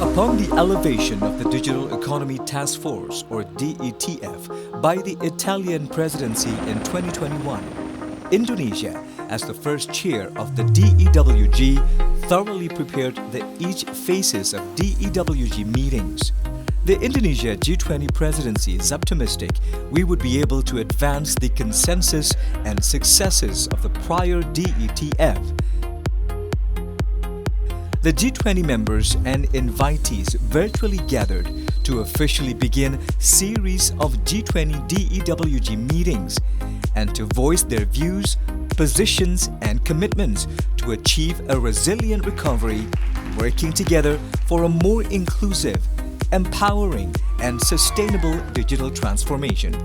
Upon the elevation of the Digital Economy Task Force, or DETF, by the Italian Presidency in 2021, Indonesia, as the first chair of the DEWG, thoroughly prepared each phases of DEWG meetings. The Indonesia G20 presidency is optimistic we would be able to advance the consensus and successes of the prior DETF. The G20 members and invitees virtually gathered to officially begin series of G20 DEWG meetings and to voice their views, positions and commitments to achieve a resilient recovery, working together for a more inclusive, empowering and sustainable digital transformation.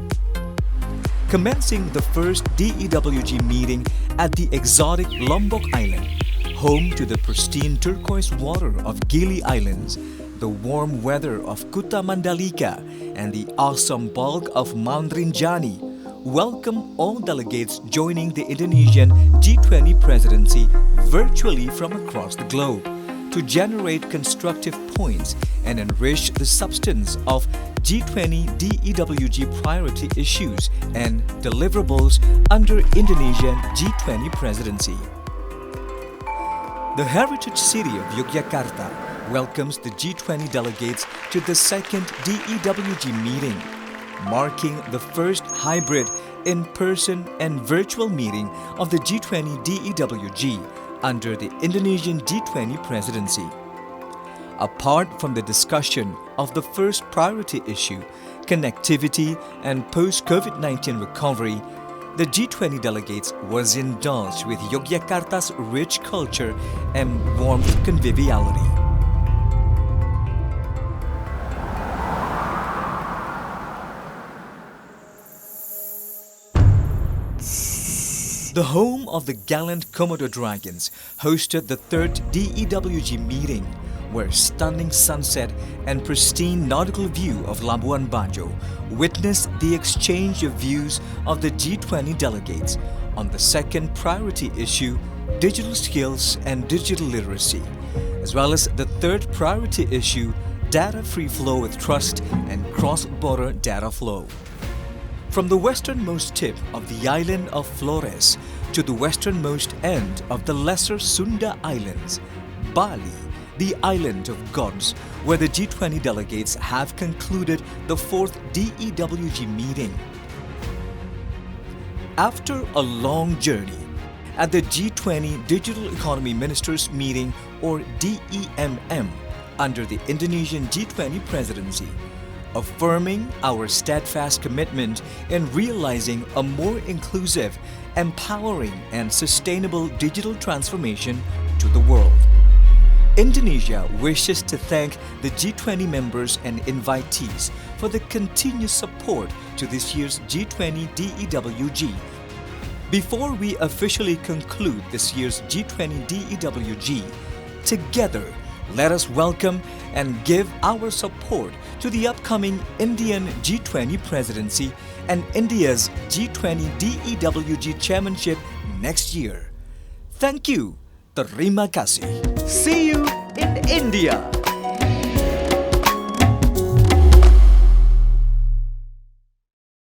Commencing the first DEWG meeting at the exotic Lombok Island, home to the pristine turquoise water of Gili Islands, the warm weather of Kuta Mandalika, and the awesome bulk of Mount Rinjani, welcome all delegates joining the Indonesian G20 presidency virtually from across the globe to generate constructive points and enrich the substance of G20 DEWG priority issues and deliverables under Indonesian G20 presidency. The heritage city of Yogyakarta welcomes the G20 delegates to the second DEWG meeting, marking the first hybrid in-person and virtual meeting of the G20 DEWG under the Indonesian G20 presidency. Apart from the discussion of the first priority issue, connectivity and post-COVID-19 recovery, the G20 delegates was indulged with Yogyakarta's rich culture and warmth conviviality. The home of the gallant Komodo Dragons hosted the third DEWG meeting, where stunning sunset and pristine nautical view of Labuan Bajo witnessed the exchange of views of the G20 delegates on the second priority issue, digital skills and digital literacy, as well as the third priority issue, data free flow with trust and cross-border data flow. From the westernmost tip of the island of Flores to the westernmost end of the Lesser Sunda Islands, Bali, the island of gods, where the G20 delegates have concluded the fourth DEWG meeting. After a long journey, at the G20 Digital Economy Ministers Meeting, or DEMM, under the Indonesian G20 presidency, affirming our steadfast commitment in realizing a more inclusive, empowering and sustainable digital transformation to the world. Indonesia wishes to thank the G20 members and invitees for the continued support to this year's G20 DEWG. Before we officially conclude this year's G20 DEWG, together let us welcome and give our support to the upcoming Indian G20 presidency and India's G20 DEWG chairmanship next year. Thank you. Terima kasih. See you in India.